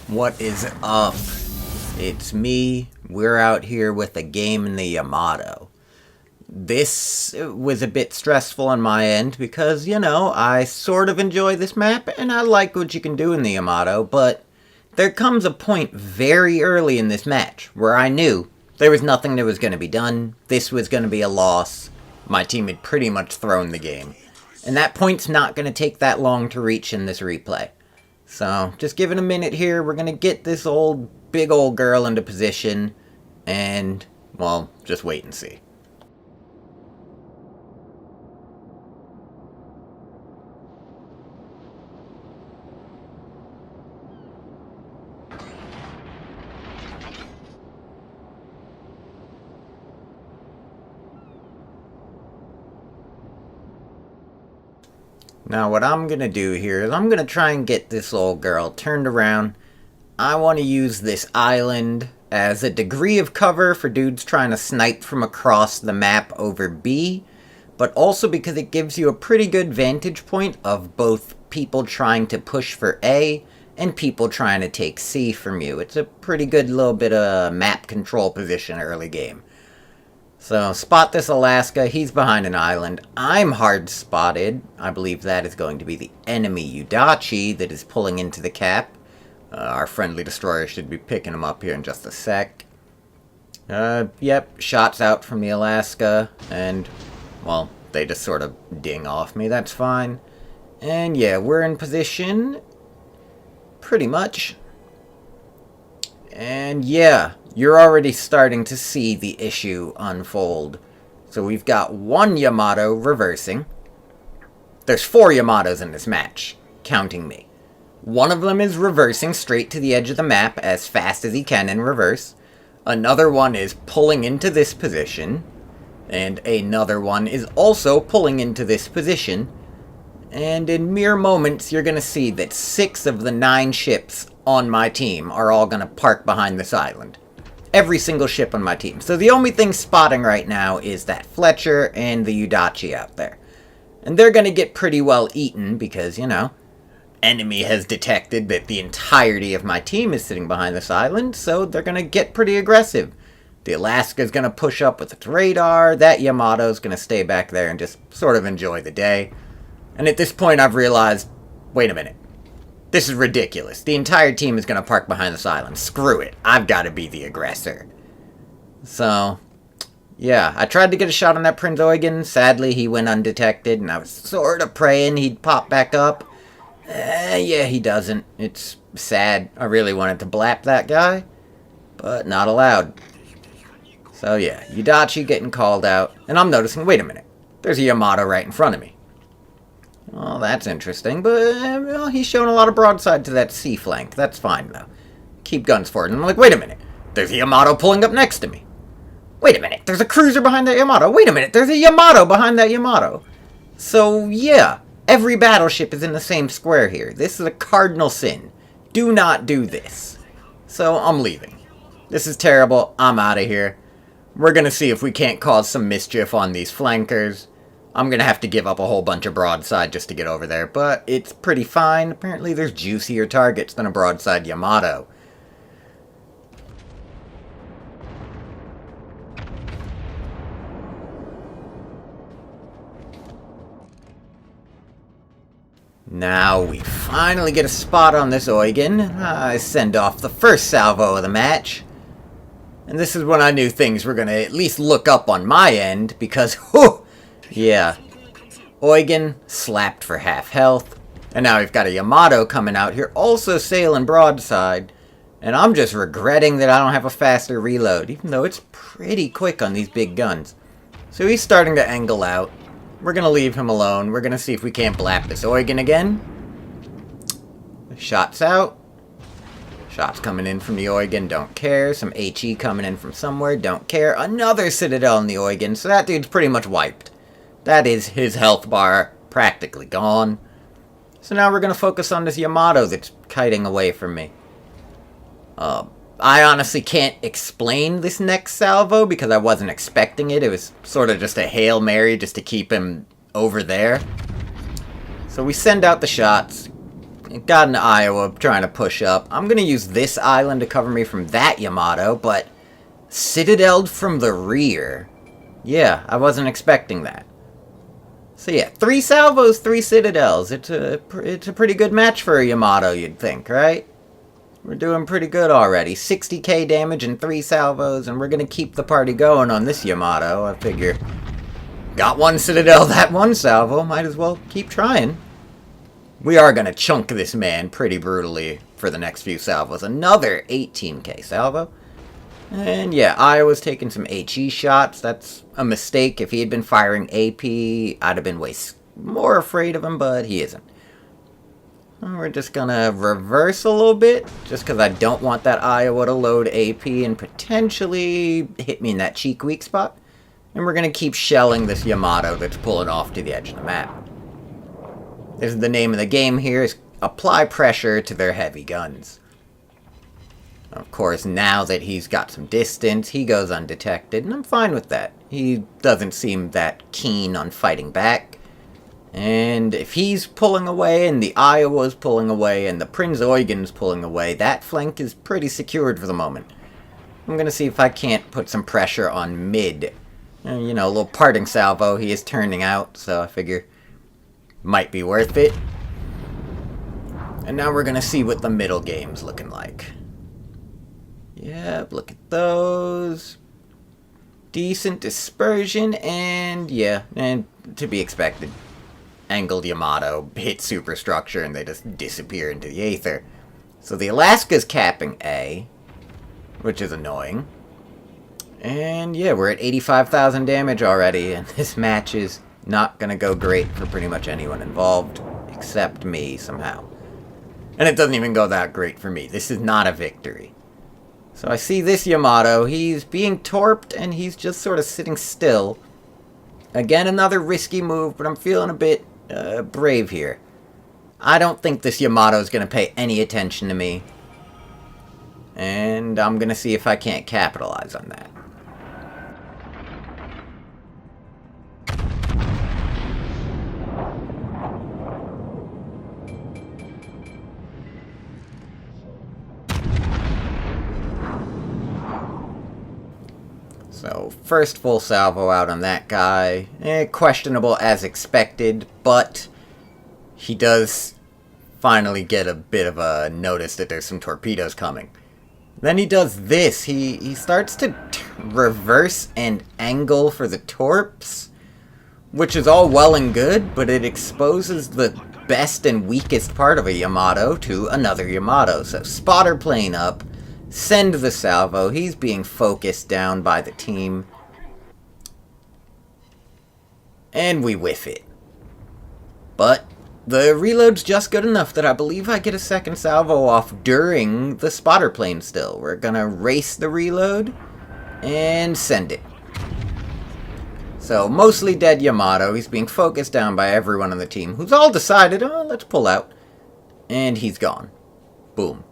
What is up? It's me. We're out here with a game in the Yamato. This was a bit stressful on my end because, I sort of enjoy this map and I like what you can do in the Yamato, but there comes a point very early in this match where I knew there was nothing that was going to be done. This was going to be a loss. My team had pretty much thrown the game. And that point's not going to take that long to reach in this replay. So, just give it a minute here. We're going to get this big old girl into position. And, well, just wait and see. Now what I'm going to do here is I'm going to try and get this old girl turned around. I want to use this island as a degree of cover for dudes trying to snipe from across the map over B, but also because it gives you a pretty good vantage point of both people trying to push for A and people trying to take C from you. It's a pretty good little bit of map control position early game. So, spot this Alaska, he's behind an island. I'm hard spotted. I believe that is going to be the enemy Udachi that is pulling into the cap. Our friendly destroyer should be picking him up here in just a sec. Yep, shots out from the Alaska, and, well, they just sort of ding off me, that's fine. And yeah, we're in position, pretty much. And yeah, you're already starting to see the issue unfold. So we've got one Yamato reversing. There's 4 Yamatos in this match, counting me. One of them is reversing straight to the edge of the map as fast as he can in reverse. Another one is pulling into this position. And another one is also pulling into this position. And in mere moments, you're going to see that 6 of the 9 ships on my team are all going to park behind this island. Every single ship on my team. So the only thing spotting right now is that Fletcher and the Udachi out there. And they're going to get pretty well eaten because, enemy has detected that the entirety of my team is sitting behind this island, so they're going to get pretty aggressive. The Alaska's going to push up with its radar, that Yamato's going to stay back there and just sort of enjoy the day. And at this point I've realized, wait a minute. This is ridiculous. The entire team is going to park behind this island. Screw it. I've got to be the aggressor. So, yeah. I tried to get a shot on that Prince Eugen. Sadly, he went undetected, and I was sort of praying he'd pop back up. Yeah, he doesn't. It's sad. I really wanted to blap that guy, but not allowed. So, yeah. Udachi getting called out, and I'm noticing, wait a minute. There's a Yamato right in front of me. Well, that's interesting, but well, he's showing a lot of broadside to that C flank. That's fine, though. Keep guns forward. And I'm like, wait a minute. There's a Yamato pulling up next to me. Wait a minute. There's a cruiser behind that Yamato. Wait a minute. There's a Yamato behind that Yamato. So, yeah. Every battleship is in the same square here. This is a cardinal sin. Do not do this. So, I'm leaving. This is terrible. I'm out of here. We're going to see if we can't cause some mischief on these flankers. I'm going to have to give up a whole bunch of broadside just to get over there, but it's pretty fine. Apparently there's juicier targets than a broadside Yamato. Now we finally get a spot on this Eugen. I send off the first salvo of the match. And this is when I knew things were going to at least look up on my end, because, whew! Yeah, Eugen slapped for half health, and now we've got a Yamato coming out here, also sailing broadside, and I'm just regretting that I don't have a faster reload, even though it's pretty quick on these big guns. So he's starting to angle out. We're going to leave him alone. We're going to see if we can't blap this Eugen again. Shots out. Shots coming in from the Eugen, don't care. Some HE coming in from somewhere, don't care. Another Citadel in the Eugen, so that dude's pretty much wiped. That is his health bar practically gone. So now we're going to focus on this Yamato that's kiting away from me. I honestly can't explain this next salvo because I wasn't expecting it. It was sort of just a Hail Mary just to keep him over there. So we send out the shots. Got an Iowa trying to push up. I'm going to use this island to cover me from that Yamato, but citadeled from the rear. Yeah, I wasn't expecting that. So yeah, 3 salvos, 3 citadels. It's a pretty good match for a Yamato, you'd think, right? We're doing pretty good already. 60k damage and 3 salvos, and we're going to keep the party going on this Yamato, I figure. Got 1 citadel, that 1 salvo. Might as well keep trying. We are going to chunk this man pretty brutally for the next few salvos. Another 18k salvo. And yeah, Iowa's taking some HE shots. That's a mistake. If he had been firing AP, I'd have been way more afraid of him, but he isn't. And we're just going to reverse a little bit, just because I don't want that Iowa to load AP and potentially hit me in that cheek weak spot. And we're going to keep shelling this Yamato that's pulling off to the edge of the map. This is the name of the game here, is apply pressure to their heavy guns. Of course, now that he's got some distance, he goes undetected, and I'm fine with that. He doesn't seem that keen on fighting back. And if he's pulling away, and the Iowa's pulling away, and the Prinz Eugen's pulling away, that flank is pretty secured for the moment. I'm going to see if I can't put some pressure on mid. You know, a little parting salvo. He is turning out, so I figure might be worth it. And now we're going to see what the middle game's looking like. Yep, look at those. Decent dispersion, and yeah, and to be expected. Angled Yamato hit superstructure, and they just disappear into the aether. So the Alaska's capping A, which is annoying. And yeah, we're at 85,000 damage already, and this match is not going to go great for pretty much anyone involved, except me somehow. And it doesn't even go that great for me. This is not a victory. So I see this Yamato. He's being torped, and he's just sort of sitting still. Again, another risky move, but I'm feeling a bit brave here. I don't think this Yamato is going to pay any attention to me. And I'm going to see if I can't capitalize on that. So, first full salvo out on that guy. Questionable as expected, but he does finally get a bit of a notice that there's some torpedoes coming. Then he does this. He starts to reverse and angle for the torps, which is all well and good, but it exposes the best and weakest part of a Yamato to another Yamato. So, spotter plane up. Send the salvo. He's being focused down by the team. And we whiff it. But the reload's just good enough that I believe I get a second salvo off during the spotter plane still. We're gonna race the reload and send it. So, mostly dead Yamato. He's being focused down by everyone on the team, who's all decided, oh, let's pull out. And he's gone. Boom.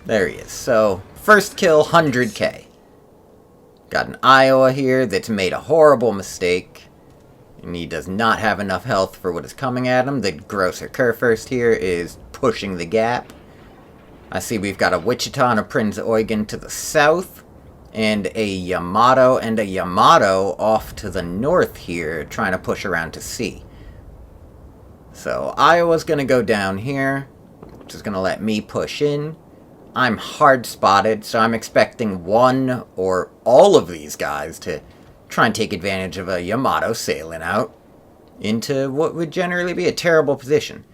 There he is. So, first kill, 100k. Got an Iowa here that's made a horrible mistake. And he does not have enough health for what is coming at him. The Grosser Kurfürst here is pushing the gap. I see we've got a Wichita and a Prinz Eugen to the south. And a Yamato off to the north here, trying to push around to sea. So, Iowa's going to go down here, which is going to let me push in. I'm hard spotted, so I'm expecting one or all of these guys to try and take advantage of a Yamato sailing out into what would generally be a terrible position.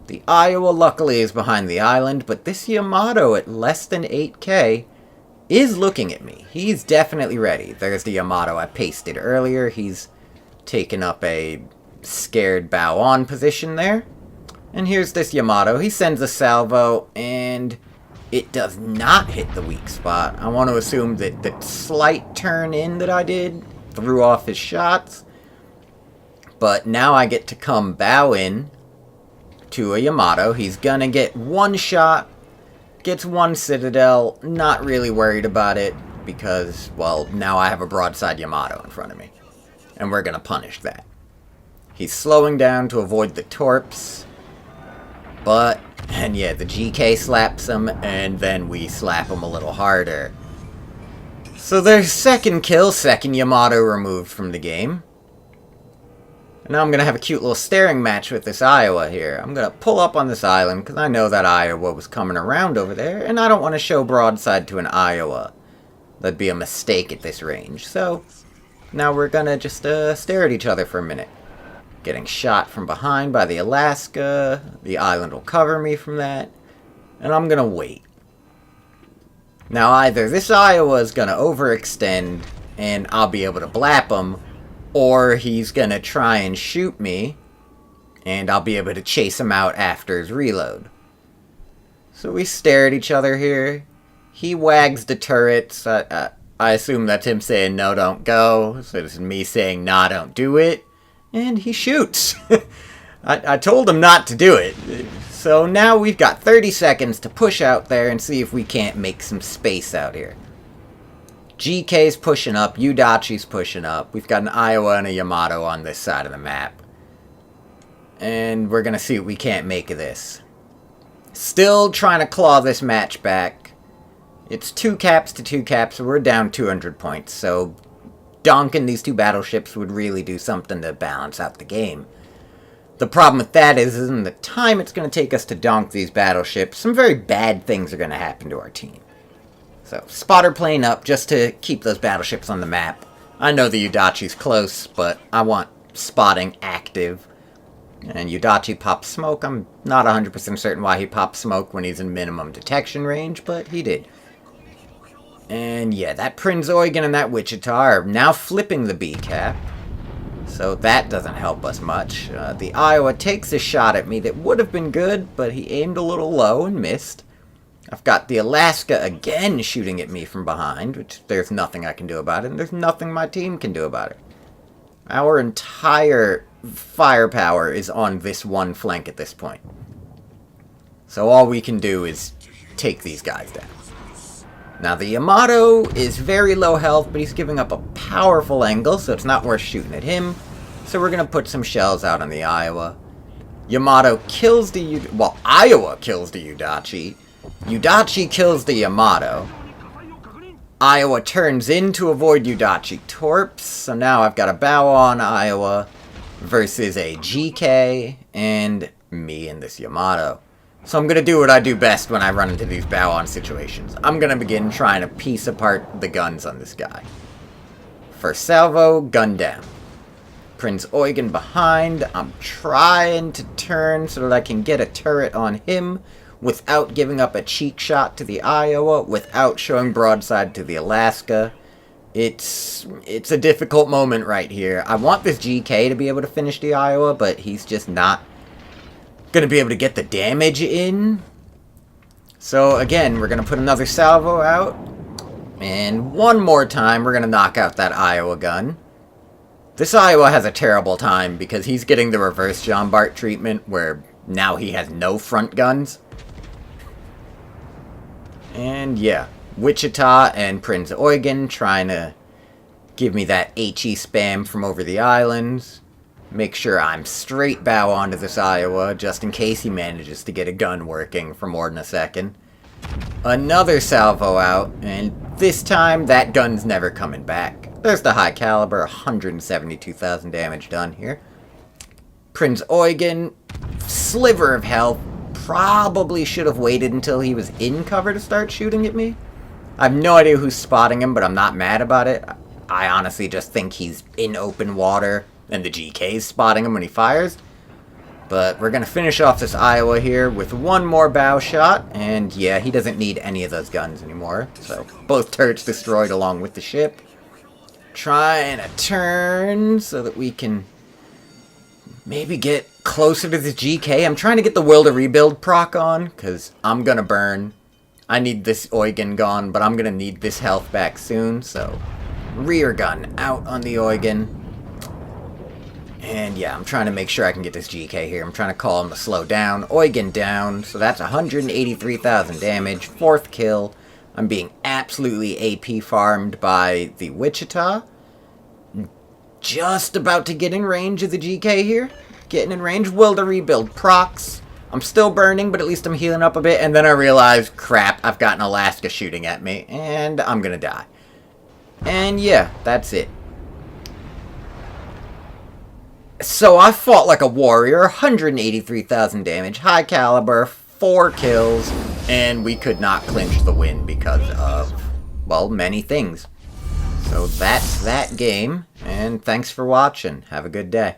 The Iowa luckily is behind the island, but this Yamato at less than 8k is looking at me. He's definitely ready. There's the Yamato I pasted earlier. He's taken up a scared bow on position there. And here's this Yamato. He sends a salvo, and it does not hit the weak spot. I want to assume that the slight turn in that I did threw off his shots. But now I get to come bow in to a Yamato. He's gonna get one shot. Gets one citadel. Not really worried about it because, well, now I have a broadside Yamato in front of me. And we're gonna punish that. He's slowing down to avoid the torps. And yeah, the GK slaps him, and then we slap him a little harder. So there's second kill, second Yamato removed from the game. And now I'm going to have a cute little staring match with this Iowa here. I'm going to pull up on this island, because I know that Iowa was coming around over there, and I don't want to show broadside to an Iowa. That'd be a mistake at this range. So now we're going to just stare at each other for a minute. Getting shot from behind by the Alaska. The island will cover me from that. And I'm going to wait. Now either this Iowa is going to overextend and I'll be able to blap him, or he's going to try and shoot me and I'll be able to chase him out after his reload. So we stare at each other here. He wags the turrets. I assume that's him saying, no, don't go. So this is me saying, nah, don't do it. And he shoots. I told him not to do it. So now we've got 30 seconds to push out there and see if we can't make some space out here. GK's pushing up. Udachi's pushing up. We've got an Iowa and a Yamato on this side of the map. And we're going to see what we can't make of this. Still trying to claw this match back. It's 2 caps to 2 caps, so we're down 200 points. So donking these 2 battleships would really do something to balance out the game. The problem with that is in the time it's going to take us to donk these battleships, some very bad things are going to happen to our team. So, spotter plane up just to keep those battleships on the map. I know the Udachi's close, but I want spotting active. And Udachi pops smoke. I'm not 100% certain why he popped smoke when he's in minimum detection range, but he did. And yeah, that Prinz Eugen and that Wichita are now flipping the B cap. So that doesn't help us much. The Iowa takes a shot at me that would have been good, but he aimed a little low and missed. I've got the Alaska again shooting at me from behind, which there's nothing I can do about it, and there's nothing my team can do about it. Our entire firepower is on this one flank at this point. So all we can do is take these guys down. Now the Yamato is very low health, but he's giving up a powerful angle, so it's not worth shooting at him. So we're going to put some shells out on the Iowa. Yamato kills the Iowa kills the Udachi. Udachi kills the Yamato. Iowa turns in to avoid Udachi torps, so now I've got a bow on Iowa versus a GK and me and this Yamato. So I'm going to do what I do best when I run into these bow-on situations. I'm going to begin trying to piece apart the guns on this guy. First salvo, gun down. Prinz Eugen behind. I'm trying to turn so that I can get a turret on him without giving up a cheek shot to the Iowa, without showing broadside to the Alaska. It's a difficult moment right here. I want this GK to be able to finish the Iowa, but he's just not going to be able to get the damage in. So again, we're going to put another salvo out. And one more time, we're going to knock out that Iowa gun. This Iowa has a terrible time because he's getting the reverse Jean Bart treatment where now he has no front guns. And yeah, Wichita and Prinz Eugen trying to give me that HE spam from over the islands. Make sure I'm straight bow onto this Iowa, just in case he manages to get a gun working for more than a second. Another salvo out, and this time that gun's never coming back. There's the high caliber, 172,000 damage done here. Prinz Eugen, sliver of health, probably should have waited until he was in cover to start shooting at me. I have no idea who's spotting him, but I'm not mad about it. I honestly just think he's in open water, and the GK's spotting him when he fires. But we're going to finish off this Iowa here with one more bow shot. And yeah, he doesn't need any of those guns anymore. So both turrets destroyed along with the ship. Trying to turn so that we can maybe get closer to the GK. I'm trying to get the Will to Rebuild proc on, because I'm going to burn. I need this Eugen gone, but I'm going to need this health back soon. So rear gun out on the Eugen. And yeah, I'm trying to make sure I can get this GK here. I'm trying to call him to slow down. Eugen down. So that's 183,000 damage. Fourth kill. I'm being absolutely AP farmed by the Wichita. Just about to get in range of the GK here. Getting in range. Will to Rebuild procs. I'm still burning, but at least I'm healing up a bit. And then I realized, crap, I've got an Alaska shooting at me, and I'm gonna die. And yeah, that's it. So I fought like a warrior, 183,000 damage, high caliber, 4 kills, and we could not clinch the win because of, well, many things. So that's that game, and thanks for watching. Have a good day.